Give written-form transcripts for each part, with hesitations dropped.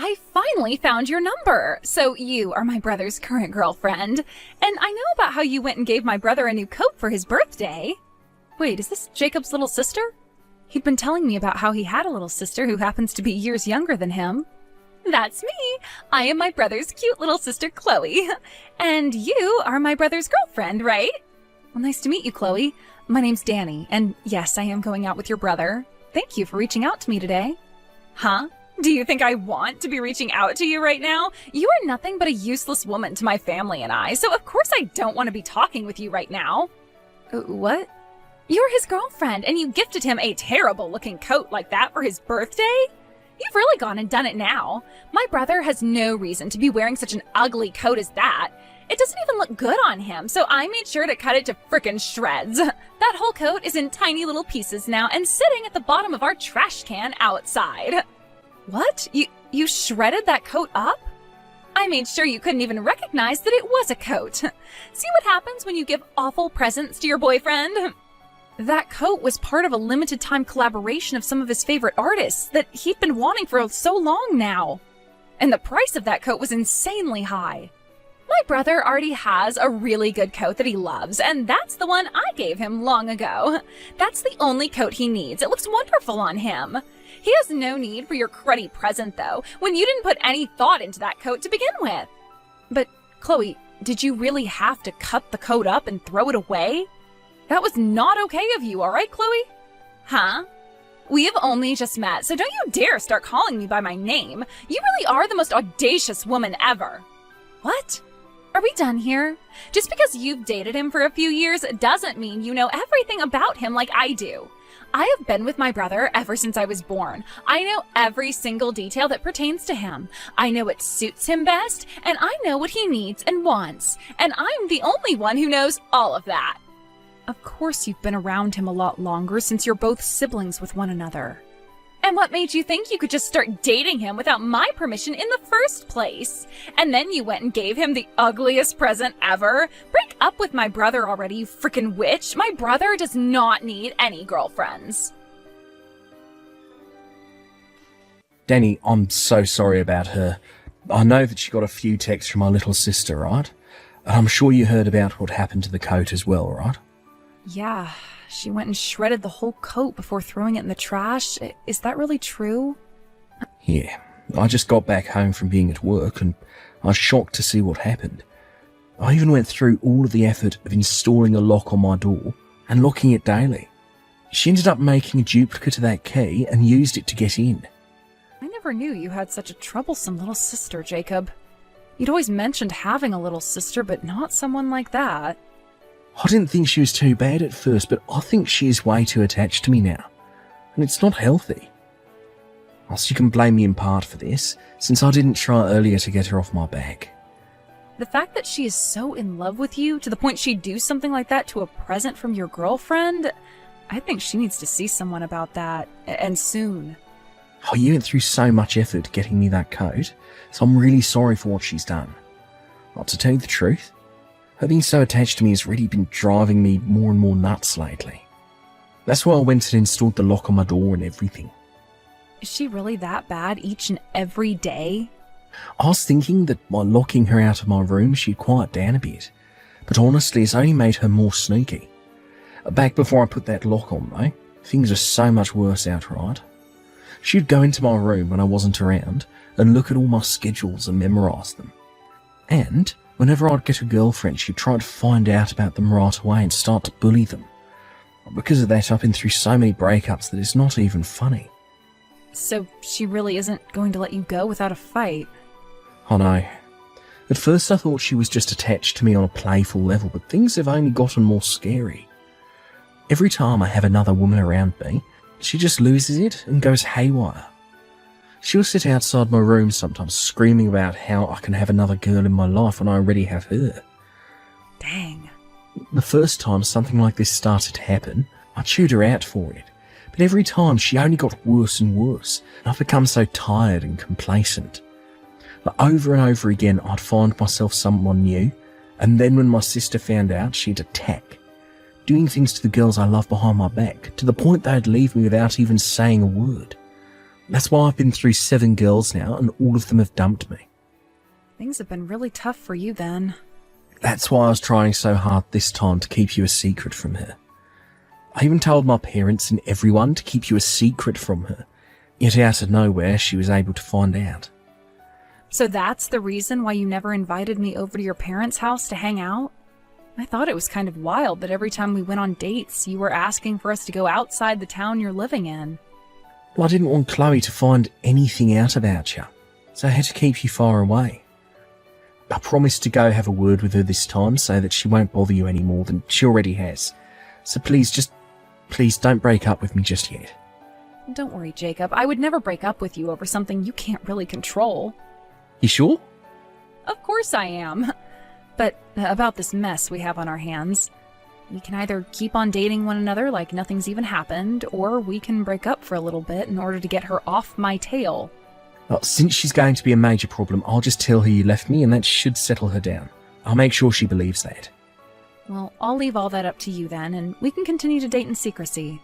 I finally found your number. So you are my brother's current girlfriend. And I know about how you went and gave my brother a new coat for his birthday. Wait, is this Jacob's little sister? He'd been telling me about how he had a little sister who happens to be years younger than him. That's me. I am my brother's cute little sister, Chloe. And you are my brother's girlfriend, right? Well, nice to meet you, Chloe. My name's Danny, and yes, I am going out with your brother. Thank you for reaching out to me today. Huh? Do you think I want to be reaching out to you right now? You are nothing but a useless woman to my family and I, so of course I don't want to be talking with you right now. What? You're his girlfriend, and you gifted him a terrible-looking coat like that for his birthday? You've really gone and done it now. My brother has no reason to be wearing such an ugly coat as that. It doesn't even look good on him, so I made sure to cut it to frickin' shreds. That whole coat is in tiny little pieces now and sitting at the bottom of our trash can outside. What? You shredded that coat up? I made sure you couldn't even recognize that it was a coat. See what happens when you give awful presents to your boyfriend? That coat was part of a limited time collaboration of some of his favorite artists that he'd been wanting for so long now. And the price of that coat was insanely high. My brother already has a really good coat that he loves, and that's the one I gave him long ago. That's the only coat he needs. It looks wonderful on him. He has no need for your cruddy present, though, when you didn't put any thought into that coat to begin with. But, Chloe, did you really have to cut the coat up and throw it away? That was not okay of you, all right, Chloe? Huh? We have only just met, so don't you dare start calling me by my name. You really are the most audacious woman ever. What? Are we done here? Just because you've dated him for a few years doesn't mean you know everything about him like I do. I have been with my brother ever since I was born. I know every single detail that pertains to him. I know what suits him best, and I know what he needs and wants. And I'm the only one who knows all of that. Of course you've been around him a lot longer since you're both siblings with one another. And what made you think you could just start dating him without my permission in the first place? And then you went and gave him the ugliest present ever? Break up with my brother already, you frickin' witch. My brother does not need any girlfriends. Danny, I'm so sorry about her. I know that she got a few texts from my little sister, right? And I'm sure you heard about what happened to the coat as well, right? Yeah, she went and shredded the whole coat before throwing it in the trash. Is that really true? Yeah, I just got back home from being at work and I was shocked to see what happened. I even went through all of the effort of installing a lock on my door and locking it daily. She ended up making a duplicate of that key and used it to get in. I never knew you had such a troublesome little sister, Jacob. You'd always mentioned having a little sister, but not someone like that. I didn't think she was too bad at first, but I think she is way too attached to me now. And it's not healthy. Also, you can blame me in part for this, since I didn't try earlier to get her off my back. The fact that she is so in love with you, to the point she'd do something like that to a present from your girlfriend, I think she needs to see someone about that, and soon. Oh, you went through so much effort getting me that coat, so I'm really sorry for what she's done. But to tell you the truth, her being so attached to me has really been driving me more and more nuts lately. That's why I went and installed the lock on my door and everything. Is she really that bad each and every day? I was thinking that by locking her out of my room she'd quiet down a bit, but honestly it's only made her more sneaky. Back before I put that lock on though, things are so much worse outright. She'd go into my room when I wasn't around and look at all my schedules and memorise them. And whenever I'd get a girlfriend, she'd try to find out about them right away and start to bully them. Because of that, I've been through so many breakups that it's not even funny. So she really isn't going to let you go without a fight? I know. At first I thought she was just attached to me on a playful level, but things have only gotten more scary. Every time I have another woman around me, she just loses it and goes haywire. She'll sit outside my room sometimes screaming about how I can have another girl in my life when I already have her. Dang. The first time something like this started to happen, I chewed her out for it. But every time she only got worse and worse, and I've become so tired and complacent. But over and over again I'd find myself someone new, and then when my sister found out, she'd attack, doing things to the girls I love behind my back, to the point they'd leave me without even saying a word. That's why I've been through 7 girls now, and all of them have dumped me. Things have been really tough for you then. That's why I was trying so hard this time to keep you a secret from her. I even told my parents and everyone to keep you a secret from her. Yet out of nowhere, she was able to find out. So that's the reason why you never invited me over to your parents' house to hang out? I thought it was kind of wild that every time we went on dates, you were asking for us to go outside the town you're living in. Well, I didn't want Chloe to find anything out about you, so I had to keep you far away. I promised to go have a word with her this time so that she won't bother you any more than she already has. So please don't break up with me just yet. Don't worry, Jacob. I would never break up with you over something you can't really control. You sure? Of course I am. But about this mess we have on our hands, we can either keep on dating one another like nothing's even happened, or we can break up for a little bit in order to get her off my tail. Well, since she's going to be a major problem, I'll just tell her you left me and that should settle her down. I'll make sure she believes that. Well, I'll leave all that up to you then, and we can continue to date in secrecy.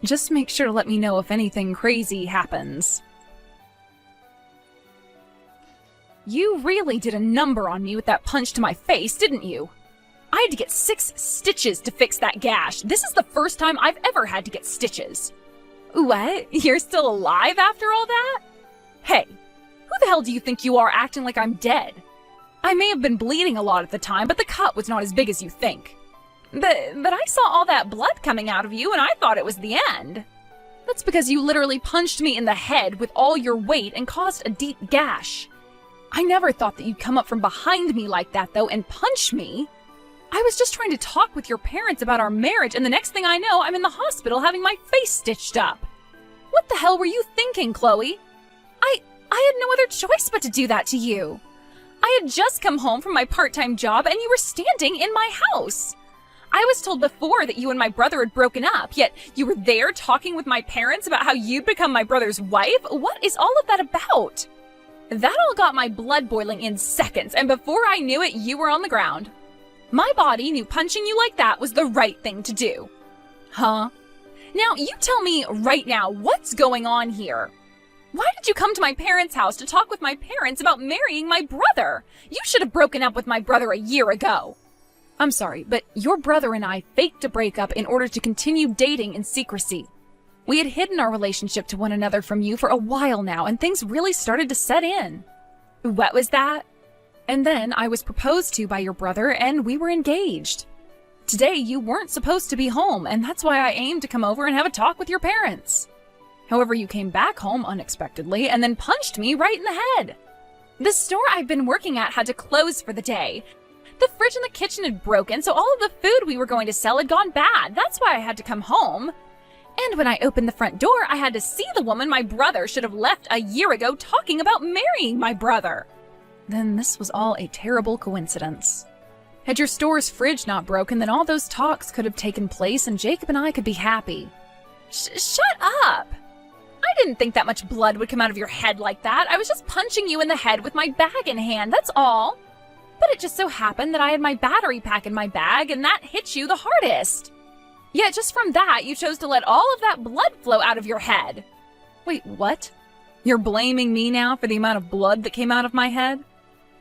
Just make sure to let me know if anything crazy happens. You really did a number on me with that punch to my face, didn't you? I had to get 6 stitches to fix that gash. This is the first time I've ever had to get stitches. What? You're still alive after all that? Hey, who the hell do you think you are acting like I'm dead? I may have been bleeding a lot at the time, but the cut was not as big as you think. But I saw all that blood coming out of you and I thought it was the end. That's because you literally punched me in the head with all your weight and caused a deep gash. I never thought that you'd come up from behind me like that though and punch me. I was just trying to talk with your parents about our marriage and the next thing I know, I'm in the hospital having my face stitched up. What the hell were you thinking, Chloe? I had no other choice but to do that to you. I had just come home from my part-time job and you were standing in my house. I was told before that you and my brother had broken up, yet you were there talking with my parents about how you'd become my brother's wife? What is all of that about? That all got my blood boiling in seconds, and before I knew it, you were on the ground. My body knew punching you like that was the right thing to do. Huh? Now, you tell me right now, what's going on here? Why did you come to my parents' house to talk with my parents about marrying my brother? You should have broken up with my brother a year ago. I'm sorry, but your brother and I faked a breakup in order to continue dating in secrecy. We had hidden our relationship to one another from you for a while now, and things really started to set in. What was that? And then I was proposed to by your brother, and we were engaged. Today, you weren't supposed to be home, and that's why I aimed to come over and have a talk with your parents. However, you came back home unexpectedly and then punched me right in the head. The store I've been working at had to close for the day. The fridge in the kitchen had broken, so all of the food we were going to sell had gone bad. That's why I had to come home. And when I opened the front door, I had to see the woman my brother should have left a year ago talking about marrying my brother. Then this was all a terrible coincidence. Had your store's fridge not broken, then all those talks could have taken place and Jacob and I could be happy. Shut up! I didn't think that much blood would come out of your head like that. I was just punching you in the head with my bag in hand, that's all. But it just so happened that I had my battery pack in my bag and that hit you the hardest. Yet just from that, you chose to let all of that blood flow out of your head. Wait, what? You're blaming me now for the amount of blood that came out of my head?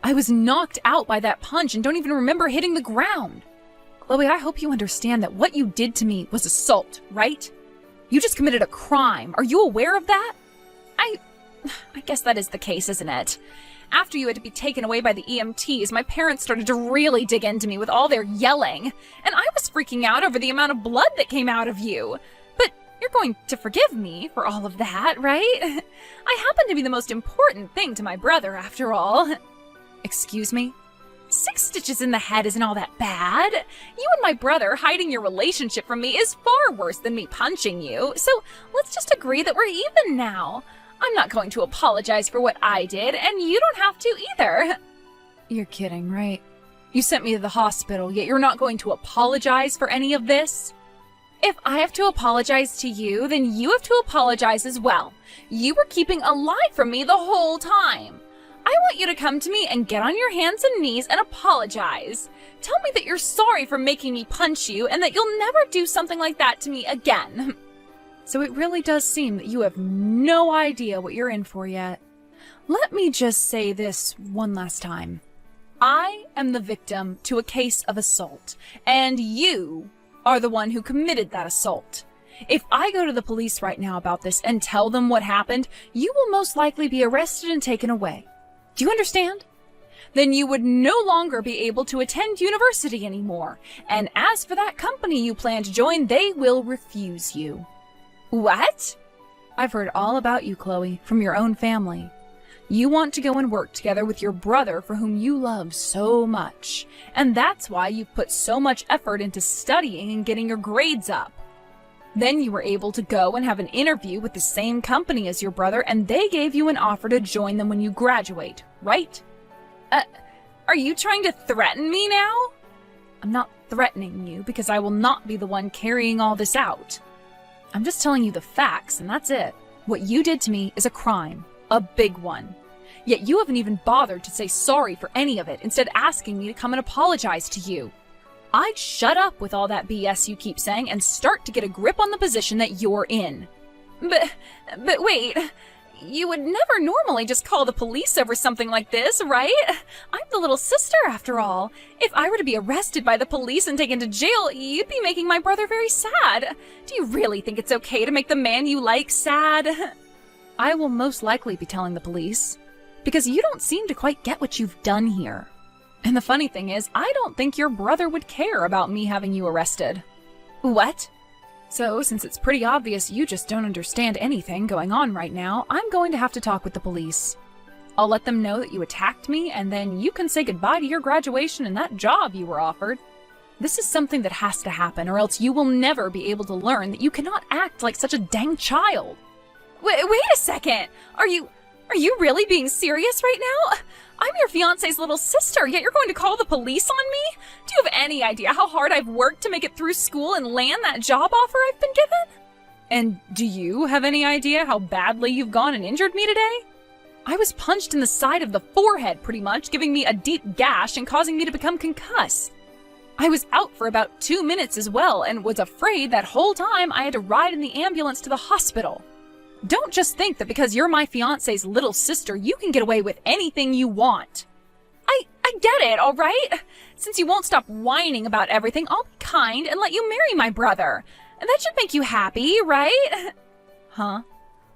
I was knocked out by that punch and don't even remember hitting the ground. Chloe, I hope you understand that what you did to me was assault, right? You just committed a crime. Are you aware of that? I guess that is the case, isn't it? After you had to be taken away by the EMTs, my parents started to really dig into me with all their yelling, and I was freaking out over the amount of blood that came out of you. But you're going to forgive me for all of that, right? I happen to be the most important thing to my brother, after all. Excuse me? 6 stitches in the head isn't all that bad. You and my brother hiding your relationship from me is far worse than me punching you, so let's just agree that we're even now. I'm not going to apologize for what I did, and you don't have to either. You're kidding, right? You sent me to the hospital, yet you're not going to apologize for any of this? If I have to apologize to you, then you have to apologize as well. You were keeping a lie from me the whole time. I want you to come to me and get on your hands and knees and apologize. Tell me that you're sorry for making me punch you and that you'll never do something like that to me again. So it really does seem that you have no idea what you're in for yet. Let me just say this one last time. I am the victim to a case of assault, and you are the one who committed that assault. If I go to the police right now about this and tell them what happened, you will most likely be arrested and taken away. Do you understand? Then you would no longer be able to attend university anymore. And as for that company you plan to join, they will refuse you. What? I've heard all about you, Chloe, from your own family. You want to go and work together with your brother for whom you love so much. And that's why you've put so much effort into studying and getting your grades up. Then you were able to go and have an interview with the same company as your brother, and they gave you an offer to join them when you graduate, right? Are you trying to threaten me now? I'm not threatening you because I will not be the one carrying all this out. I'm just telling you the facts, and that's it. What you did to me is a crime, a big one. Yet you haven't even bothered to say sorry for any of it, instead asking me to come and apologize to you. I'd shut up with all that BS you keep saying and start to get a grip on the position that you're in. But wait, you would never normally just call the police over something like this, right? I'm the little sister after all. If I were to be arrested by the police and taken to jail, you'd be making my brother very sad. Do you really think it's okay to make the man you like sad? I will most likely be telling the police, because you don't seem to quite get what you've done here. And the funny thing is, I don't think your brother would care about me having you arrested. What? So, since it's pretty obvious you just don't understand anything going on right now, I'm going to have to talk with the police. I'll let them know that you attacked me, and then you can say goodbye to your graduation and that job you were offered. This is something that has to happen, or else you will never be able to learn that you cannot act like such a dang child. Wait a second! Are you really being serious right now? I'm your fiancé's little sister, yet you're going to call the police on me? Do you have any idea how hard I've worked to make it through school and land that job offer I've been given? And do you have any idea how badly you've gone and injured me today? I was punched in the side of the forehead, pretty much, giving me a deep gash and causing me to become concussed. I was out for about 2 minutes as well, and was afraid that whole time I had to ride in the ambulance to the hospital. Don't just think that because you're my fiancé's little sister, you can get away with anything you want. I get it, all right? Since you won't stop whining about everything, I'll be kind and let you marry my brother. And that should make you happy, right? Huh?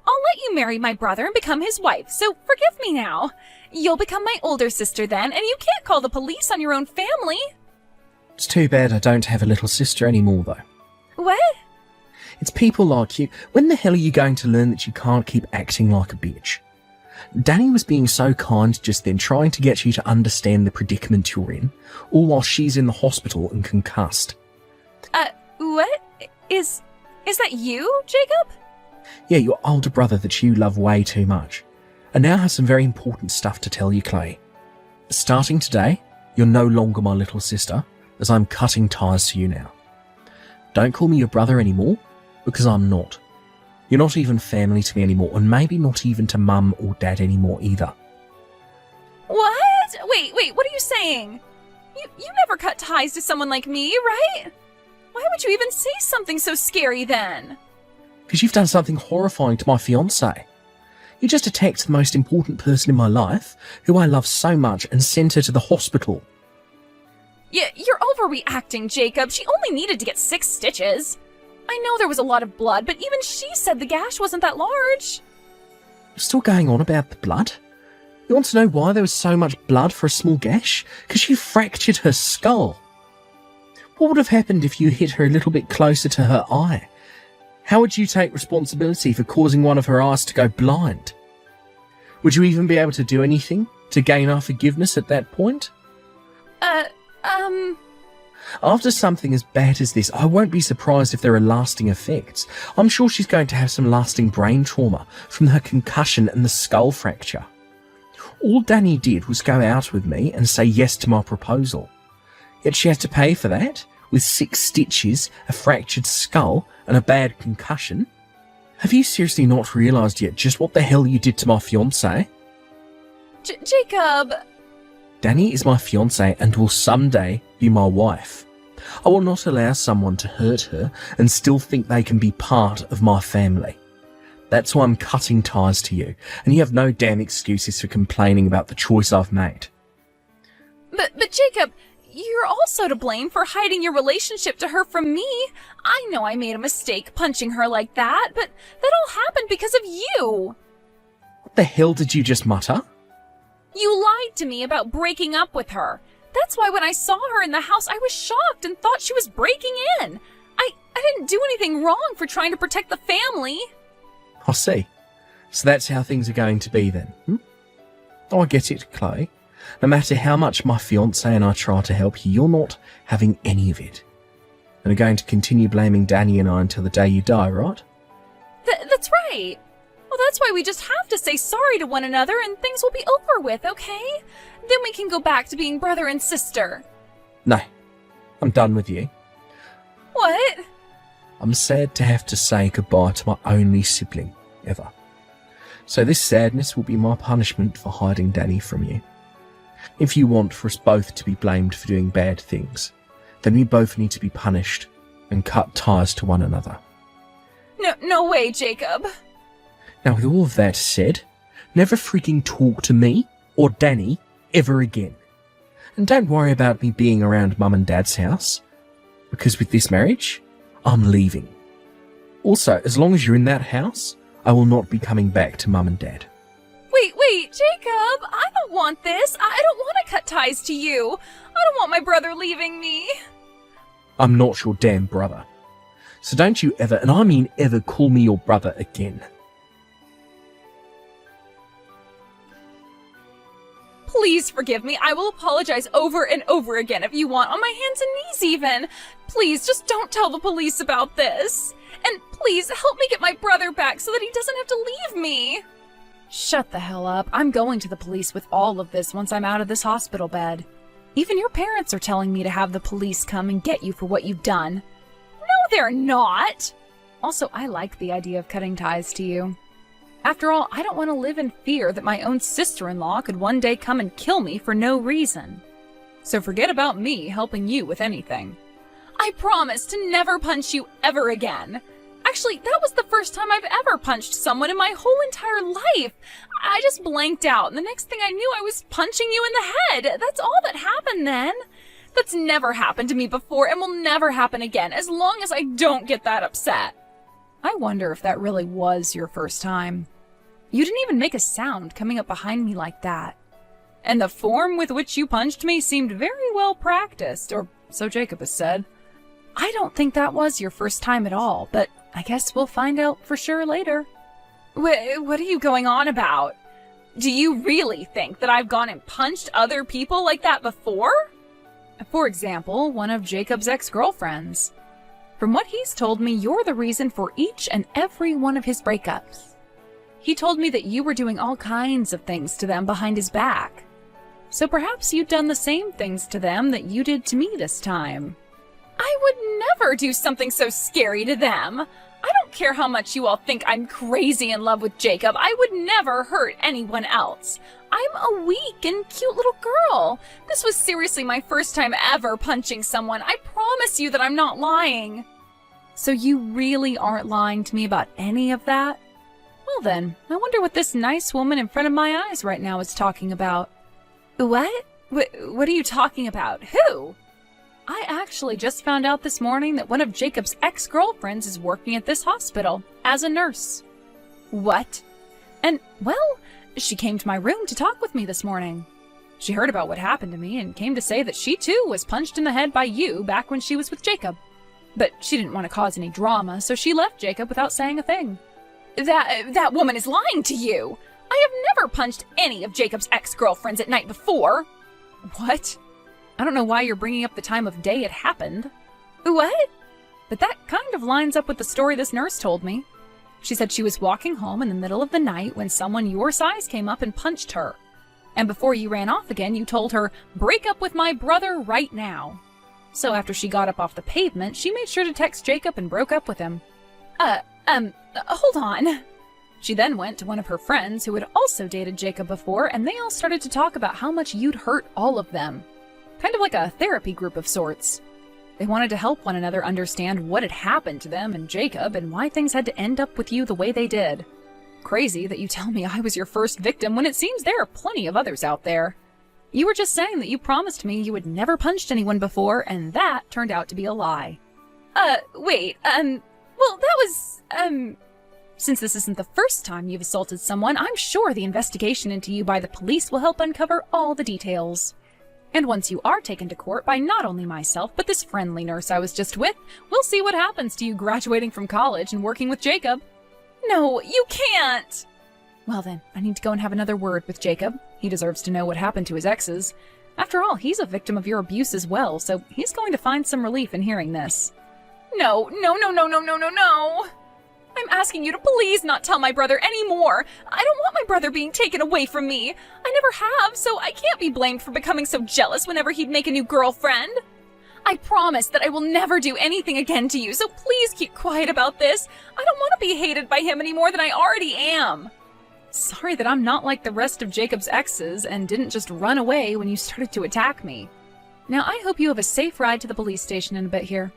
I'll let you marry my brother and become his wife, so forgive me now. You'll become my older sister then, and you can't call the police on your own family. It's too bad I don't have a little sister anymore, though. What? It's people like you. When the hell are you going to learn that you can't keep acting like a bitch? Danny was being so kind just then, trying to get you to understand the predicament you're in, all while she's in the hospital and concussed. What? Is that you, Jacob? Yeah, your older brother that you love way too much. I now have some very important stuff to tell you, Chloe. Starting today, you're no longer my little sister, as I'm cutting ties to you now. Don't call me your brother anymore, because I'm not. You're not even family to me anymore, and maybe not even to Mum or Dad anymore either. What? Wait, what are you saying? You never cut ties to someone like me, right? Why would you even say something so scary then? Because you've done something horrifying to my fiancé. You just attacked the most important person in my life, who I love so much, and sent her to the hospital. Yeah, you're overreacting, Jacob. She only needed to get 6 stitches. I know there was a lot of blood, but even she said the gash wasn't that large. You're still going on about the blood? You want to know why there was so much blood for a small gash? Because you fractured her skull. What would have happened if you hit her a little bit closer to her eye? How would you take responsibility for causing one of her eyes to go blind? Would you even be able to do anything to gain our forgiveness at that point? After something as bad as this, I won't be surprised if there are lasting effects. I'm sure she's going to have some lasting brain trauma from her concussion and the skull fracture. All Danny did was go out with me and say yes to my proposal. Yet she had to pay for that, with 6 stitches, a fractured skull, and a bad concussion. Have you seriously not realised yet just what the hell you did to my fiancé? Jacob... Danny is my fiancé and will someday be my wife. I will not allow someone to hurt her and still think they can be part of my family. That's why I'm cutting ties to you, and you have no damn excuses for complaining about the choice I've made. But Jacob, you're also to blame for hiding your relationship to her from me. I know I made a mistake punching her like that, but that all happened because of you. What the hell did you just mutter? You lied to me about breaking up with her. That's why when I saw her in the house, I was shocked and thought she was breaking in. I didn't do anything wrong for trying to protect the family. I see. So that's how things are going to be then, Oh, I get it, Chloe. No matter how much my fiancé and I try to help you, you're not having any of it. And are going to continue blaming Danny and I until the day you die, right? That's right. Well, that's why we just have to say sorry to one another and things will be over with, okay? Then we can go back to being brother and sister. No, I'm done with you. What? I'm sad to have to say goodbye to my only sibling, ever. So this sadness will be my punishment for hiding Danny from you. If you want for us both to be blamed for doing bad things, then we both need to be punished and cut ties to one another. No way, Jacob. Now, with all of that said, never freaking talk to me or Danny ever again. And don't worry about me being around Mum and Dad's house, because with this marriage, I'm leaving. Also, as long as you're in that house, I will not be coming back to Mum and Dad. Wait, Jacob, I don't want this. I don't want to cut ties to you. I don't want my brother leaving me. I'm not your damn brother. So don't you ever, and I mean ever, call me your brother again. Please forgive me. I will apologize over and over again if you want, on my hands and knees even. Please, just don't tell the police about this. And please, help me get my brother back so that he doesn't have to leave me. Shut the hell up. I'm going to the police with all of this once I'm out of this hospital bed. Even your parents are telling me to have the police come and get you for what you've done. No, they're not. Also, I like the idea of cutting ties to you. After all, I don't want to live in fear that my own sister-in-law could one day come and kill me for no reason. So forget about me helping you with anything. I promise to never punch you ever again. Actually, that was the first time I've ever punched someone in my whole entire life. I just blanked out, and the next thing I knew, I was punching you in the head. That's all that happened then. That's never happened to me before and will never happen again, as long as I don't get that upset. I wonder if that really was your first time. You didn't even make a sound coming up behind me like that. And the form with which you punched me seemed very well practiced, or so Jacob has said. I don't think that was your first time at all, but I guess we'll find out for sure later. What are you going on about? Do you really think that I've gone and punched other people like that before? For example, one of Jacob's ex-girlfriends. From what he's told me, you're the reason for each and every one of his breakups. He told me that you were doing all kinds of things to them behind his back. So perhaps you'd done the same things to them that you did to me this time. I would never do something so scary to them. I don't care how much you all think I'm crazy in love with Jacob. I would never hurt anyone else. I'm a weak and cute little girl. This was seriously my first time ever punching someone. I promise you that I'm not lying. So you really aren't lying to me about any of that? Well then, I wonder what this nice woman in front of my eyes right now is talking about. What? What are you talking about? Who? I actually just found out this morning that one of Jacob's ex-girlfriends is working at this hospital as a nurse. What? And, well, she came to my room to talk with me this morning. She heard about what happened to me and came to say that she too was punched in the head by you back when she was with Jacob. But she didn't want to cause any drama, so she left Jacob without saying a thing. That woman is lying to you! I have never punched any of Jacob's ex-girlfriends at night before. What? I don't know why you're bringing up the time of day it happened. What? But that kind of lines up with the story this nurse told me. She said she was walking home in the middle of the night when someone your size came up and punched her. And before you ran off again, you told her, "Break up with my brother right now." So after she got up off the pavement, she made sure to text Jacob and broke up with him. Hold on. She then went to one of her friends who had also dated Jacob before, and they all started to talk about how much you'd hurt all of them. Kind of like a therapy group of sorts. They wanted to help one another understand what had happened to them and Jacob and why things had to end up with you the way they did. Crazy that you tell me I was your first victim when it seems there are plenty of others out there. You were just saying that you promised me you had never punched anyone before, and that turned out to be a lie. Well, that was, Since this isn't the first time you've assaulted someone, I'm sure the investigation into you by the police will help uncover all the details. And once you are taken to court by not only myself, but this friendly nurse I was just with, we'll see what happens to you graduating from college and working with Jacob. No, you can't! Well then, I need to go and have another word with Jacob. He deserves to know what happened to his exes. After all, he's a victim of your abuse as well, so he's going to find some relief in hearing this. No. I'm asking you to please not tell my brother anymore. I don't want my brother being taken away from me. I never have, so I can't be blamed for becoming so jealous whenever he'd make a new girlfriend. I promise that I will never do anything again to you, so please keep quiet about this. I don't want to be hated by him any more than I already am. Sorry that I'm not like the rest of Jacob's exes and didn't just run away when you started to attack me. Now, I hope you have a safe ride to the police station in a bit here.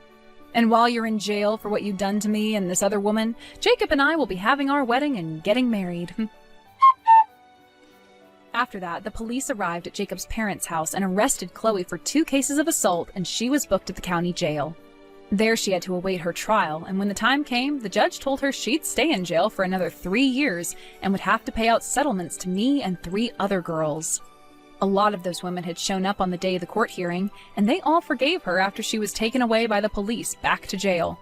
And while you're in jail for what you've done to me and this other woman, Jacob and I will be having our wedding and getting married. After that, the police arrived at Jacob's parents' house and arrested Chloe for 2 cases of assault, and she was booked at the county jail. There she had to await her trial, and when the time came, the judge told her she'd stay in jail for another 3 years and would have to pay out settlements to me and 3 other girls. A lot of those women had shown up on the day of the court hearing, and they all forgave her after she was taken away by the police back to jail.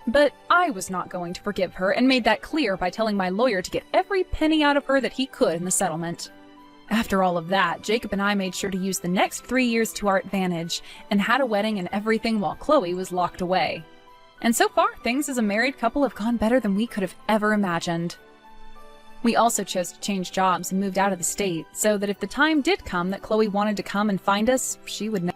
But I was not going to forgive her and made that clear by telling my lawyer to get every penny out of her that he could in the settlement. After all of that, Jacob and I made sure to use the next 3 years to our advantage and had a wedding and everything while Chloe was locked away. And so far, things as a married couple have gone better than we could have ever imagined. We also chose to change jobs and moved out of the state, so that if the time did come that Chloe wanted to come and find us, she would know.